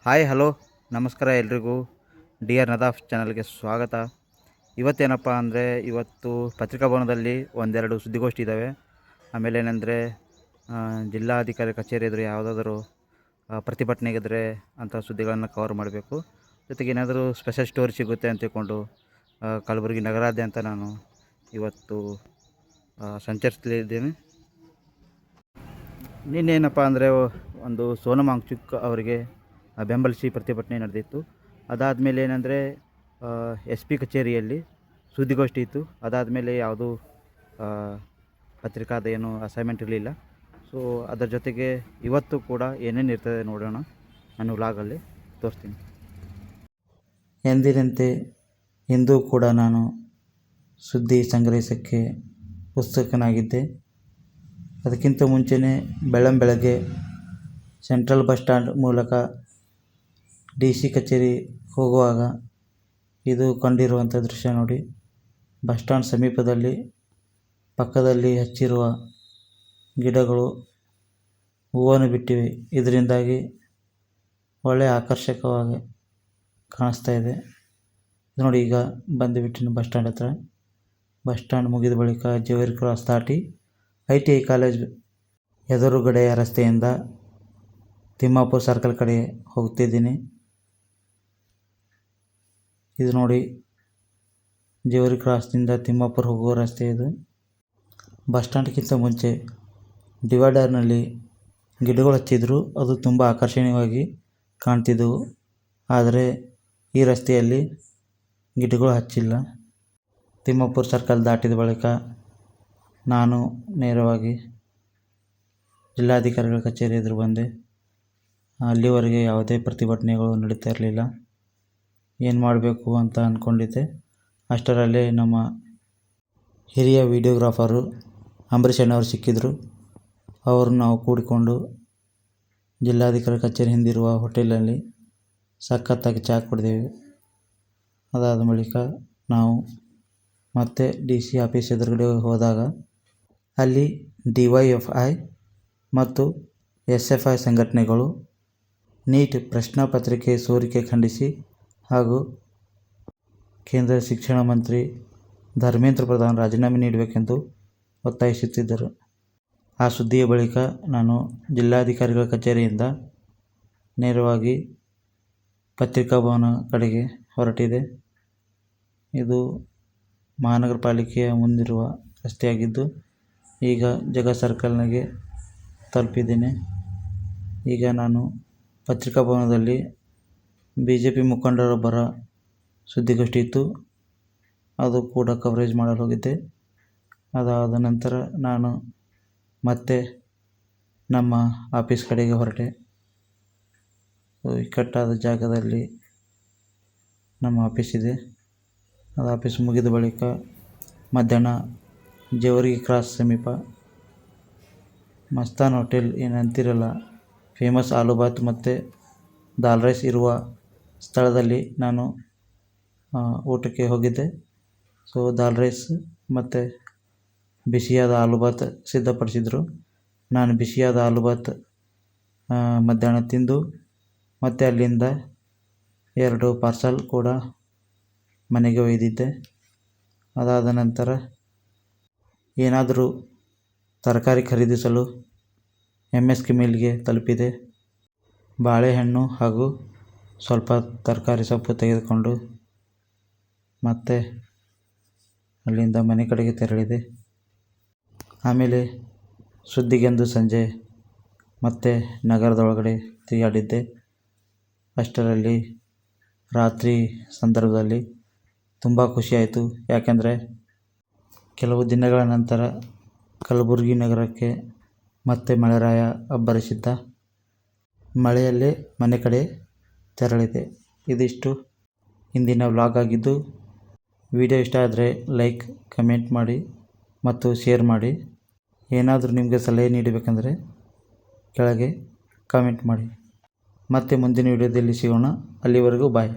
Hi hello ನಮಸ್ಕಾರ ಎಲ್ರಿಗೂ. D R Nadaf ಚಾನಲ್ಗೆ ಸ್ವಾಗತ. ಇವತ್ತೇನಪ್ಪ ಅಂದರೆ ಇವತ್ತು ಪತ್ರಿಕಾಭವನದಲ್ಲಿ ಒಂದೆರಡು ಸುದ್ದಿಗೋಷ್ಠಿ ಇದ್ದಾವೆ. ಆಮೇಲೆ ಏನಂದರೆ ಜಿಲ್ಲಾಧಿಕಾರಿ ಕಚೇರಿ ಎದುರು ಯಾವುದಾದ್ರೂ ಪ್ರತಿಭಟನೆಗಿದ್ರೆ ಅಂಥ ಸುದ್ದಿಗಳನ್ನು ಕವರ್ ಮಾಡಬೇಕು. ಜೊತೆಗೆ ಏನಾದರೂ ಸ್ಪೆಷಲ್ ಸ್ಟೋರಿ ಸಿಗುತ್ತೆ ಅಂತ ತಿಳ್ಕೊಂಡು ಕಲಬುರಗಿ ನಗರಾದ್ಯಂತ ನಾನು ಇವತ್ತು ಸಂಚರಿಸಲಿದ್ದೇನೆ. ನಿನ್ನೇನಪ್ಪ ಅಂದರೆ ಒಂದು ಸೋನಮ್ ವಾಂಗ್ಚುಕ್ ಅವರಿಗೆ ಬೆಂಬಲಿಸಿ ಪ್ರತಿಭಟನೆ ನಡೆದಿತ್ತು. ಅದಾದಮೇಲೆ ಏನಂದರೆ SP ಕಚೇರಿಯಲ್ಲಿ ಸುದ್ದಿಗೋಷ್ಠಿ ಇತ್ತು. ಅದಾದಮೇಲೆ ಯಾವುದೂ ಪತ್ರಿಕಾದ ಏನು ಅಸೈನ್ಮೆಂಟ್ ಇರಲಿಲ್ಲ. ಸೊ ಅದರ ಜೊತೆಗೆ ಇವತ್ತು ಕೂಡ ಏನೇನು ಇರ್ತದೆ ನೋಡೋಣ, ನಾನು ವ್ಲಾಗಲ್ಲಿ ತೋರಿಸ್ತೀನಿ. ಎಂದಿನಂತೆ ಇಂದು ಕೂಡ ನಾನು ಸುದ್ದಿ ಸಂಗ್ರಹಿಸೋಕ್ಕೆ ಉತ್ಸುಕನಾಗಿದ್ದೆ. ಅದಕ್ಕಿಂತ ಮುಂಚೆನೇ ಬೆಳಗ್ಗೆ ಸೆಂಟ್ರಲ್ ಬಸ್ ಸ್ಟ್ಯಾಂಡ್ ಮೂಲಕ DC ಕಚೇರಿ ಹೋಗುವಾಗ ಇದು ಕಂಡಿರುವಂಥ ದೃಶ್ಯ ನೋಡಿ. ಬಸ್ ಸ್ಟ್ಯಾಂಡ್ ಸಮೀಪದಲ್ಲಿ ಪಕ್ಕದಲ್ಲಿ ಹಚ್ಚಿರುವ ಗಿಡಗಳು ಹೂವನ್ನು ಬಿಟ್ಟಿವೆ. ಇದರಿಂದಾಗಿ ಒಳ್ಳೆಯ ಆಕರ್ಷಕವಾಗಿ ಕಾಣಿಸ್ತಾ ಇದೆ. ನೋಡಿ, ಈಗ ಬಂದುಬಿಟ್ಟಿನ ಬಸ್ ಸ್ಟ್ಯಾಂಡ್ ಹತ್ರ. ಬಸ್ ಸ್ಟ್ಯಾಂಡ್ ಮುಗಿದ ಬಳಿಕ ಜವೇರಿ ಕ್ರಾಸ್ ದಾಟಿ ITI ಕಾಲೇಜ್ ಎದುರುಗಡೆಯ ರಸ್ತೆಯಿಂದ ತಿಮ್ಮಾಪುರ ಸರ್ಕಲ್ ಕಡೆ ಹೋಗ್ತಿದ್ದೀನಿ. ಇದು ನೋಡಿ, ಜೇವರಿ ಕ್ರಾಸ್ನಿಂದ ತಿಮ್ಮಾಪುರ ಹೋಗುವ ರಸ್ತೆ ಇದು. ಬಸ್ ಸ್ಟ್ಯಾಂಡ್ಗಿಂತ ಮುಂಚೆ ಡಿವೈಡರ್ನಲ್ಲಿ ಗಿಡಗಳು ಹಚ್ಚಿದ್ರು, ಅದು ತುಂಬ ಆಕರ್ಷಣೀಯವಾಗಿ ಕಾಣ್ತಿದ್ದವು. ಆದರೆ ಈ ರಸ್ತೆಯಲ್ಲಿ ಗಿಡಗಳು ಹಚ್ಚಿಲ್ಲ. ತಿಮ್ಮಾಪುರ ಸರ್ಕಲ್ ದಾಟಿದ ಬಳಿಕ ನಾನು ನೇರವಾಗಿ ಜಿಲ್ಲಾಧಿಕಾರಿಗಳ ಕಚೇರಿ ಎದುರು ಬಂದೆ. ಅಲ್ಲಿವರೆಗೆ ಯಾವುದೇ ಪ್ರತಿಭಟನೆಗಳು ನಡೀತಾ ಇರಲಿಲ್ಲ. ಏನು ಮಾಡಬೇಕು ಅಂತ ಅಂದ್ಕೊಂಡಿದ್ದೆ. ಅಷ್ಟರಲ್ಲೇ ನಮ್ಮ ಹಿರಿಯ ವಿಡಿಯೋಗ್ರಾಫರು ಅಂಬರೀಷ್ ಅಣ್ಣವರು ಸಿಕ್ಕಿದ್ರು. ಅವರು ನಾವು ಕೂಡಿಕೊಂಡು ಜಿಲ್ಲಾಧಿಕಾರಿ ಕಚೇರಿ ಹಿಂದಿರುವ ಹೋಟೆಲಲ್ಲಿ ಸಖತ್ತಾಗಿ ಚಹಾ ಕುಡಿದೆವು. ಅದಾದ ಬಳಿಕ ನಾವು ಮತ್ತೆ DC ಆಫೀಸ್ ಎದುರುಗಡೆ ಹೋದಾಗ ಅಲ್ಲಿ DYFI ಮತ್ತು SFI ಸಂಘಟನೆಗಳು ನೀಟ್ ಪ್ರಶ್ನಾ ಪತ್ರಿಕೆ ಸೋರಿಕೆ ಖಂಡಿಸಿ ಹಾಗೂ ಕೇಂದ್ರ ಶಿಕ್ಷಣ ಮಂತ್ರಿ ಧರ್ಮೇಂದ್ರ ಪ್ರಧಾನ್ ರಾಜೀನಾಮೆ ನೀಡಬೇಕೆಂದು ಒತ್ತಾಯಿಸುತ್ತಿದ್ದರು. ಆ ಸುದ್ದಿಯ ಬಳಿಕ ನಾನು ಜಿಲ್ಲಾಧಿಕಾರಿಗಳ ಕಚೇರಿಯಿಂದ ನೇರವಾಗಿ ಪತ್ರಿಕಾಭವನ ಕಡೆಗೆ ಹೊರಟಿದೆ. ಇದು ಮಹಾನಗರ ಪಾಲಿಕೆಯ ಮುಂದಿರುವ ರಸ್ತೆಯಾಗಿದ್ದು, ಈಗ ಜಗ ಸರ್ಕಲ್ನಾಗೆ ತಲುಪಿದ್ದೇನೆ. ಈಗ ನಾನು ಪತ್ರಿಕಾಭವನದಲ್ಲಿ BJP ಮುಖಂಡರೊಬ್ಬರ ಸುದ್ದಿಗೋಷ್ಠಿ ಇತ್ತು, ಅದು ಕೂಡ ಕವರೇಜ್ ಮಾಡಲು ಹೋಗಿದ್ದೆ. ಅದಾದ ನಂತರ ನಾನು ಮತ್ತೆ ನಮ್ಮ ಆಫೀಸ್ ಕಡೆಗೆ ಹೊರಟೆ. ಇಕ್ಕಟ್ಟಾದ ಜಾಗದಲ್ಲಿ ನಮ್ಮ ಆಫೀಸ್ ಇದೆ. ಅದು ಆಫೀಸ್ ಮುಗಿದ ಬಳಿಕ ಮಧ್ಯಾಹ್ನ ಜೇವರ್ಗಿ ಕ್ರಾಸ್ ಸಮೀಪ ಮಸ್ತಾನ್ ಹೋಟೆಲ್ ಏನಂತಿರಲ್ಲ, ಫೇಮಸ್ ಆಲೂಬಾತ್ ಮತ್ತು ದಾಲ್ ರೈಸ್ ಇರುವ ಸ್ಥಳದಲ್ಲಿ ನಾನು ಊಟಕ್ಕೆ ಹೋಗಿದ್ದೆ. ಸೊ ದಾಲ್ ರೈಸ್ ಮತ್ತು ಬಿಸಿಯಾದ ಆಲೂಬಾತ್ ಸಿದ್ಧಪಡಿಸಿದರು. ನಾನು ಬಿಸಿಯಾದ ಆಲೂಬಾತ್ ಮಧ್ಯಾಹ್ನ ತಿಂದು ಮತ್ತು ಅಲ್ಲಿಂದ 2 ಪಾರ್ಸಲ್ ಕೂಡ ಮನೆಗೆ ಒಯ್ದಿದ್ದೆ. ಅದಾದ ನಂತರ ಏನಾದರೂ ತರಕಾರಿ ಖರೀದಿಸಲು MSK ಮಿಲ್ಗೆ ತಲುಪಿದೆ. ಬಾಳೆಹಣ್ಣು ಹಾಗೂ ಸ್ವಲ್ಪ ತರಕಾರಿ ಸೊಪ್ಪು ತೆಗೆದುಕೊಂಡು ಮತ್ತೆ ಅಲ್ಲಿಂದ ಮನೆ ಕಡೆಗೆ ತೆರಳಿದೆ. ಆಮೇಲೆ ಸುದ್ದಿಗೆಂದು ಸಂಜೆ ಮತ್ತೆ ನಗರದೊಳಗಡೆ ತಿರುಗಾಡಿದ್ದೆ. ಅಷ್ಟರಲ್ಲಿ ರಾತ್ರಿ ಸಂದರ್ಭದಲ್ಲಿ ತುಂಬ ಖುಷಿಯಾಯಿತು. ಯಾಕೆಂದರೆ ಕೆಲವು ದಿನಗಳ ನಂತರ ಕಲಬುರಗಿ ನಗರಕ್ಕೆ ಮತ್ತೆ ಮಳೆರಾಯ ಅಬ್ಬರಿಸಿದ್ದ. ಮಳೆಯಲ್ಲೇ ಮನೆ ಕಡೆ ತೆರಳಿದೆ. ಇದಿಷ್ಟು ಇಂದಿನ ವ್ಲಾಗ್ ಆಗಿದ್ದು, ವಿಡಿಯೋ ಇಷ್ಟ ಆದರೆ ಲೈಕ್, ಕಮೆಂಟ್ ಮಾಡಿ ಮತ್ತು ಶೇರ್ ಮಾಡಿ. ಏನಾದರೂ ನಿಮಗೆ ಸಲಹೆ ನೀಡಬೇಕೆಂದರೆ ಕೆಳಗೆ ಕಮೆಂಟ್ ಮಾಡಿ. ಮತ್ತೆ ಮುಂದಿನ ವಿಡಿಯೋದಲ್ಲಿ ಸಿಗೋಣ. ಅಲ್ಲಿವರೆಗೂ ಬಾಯ್.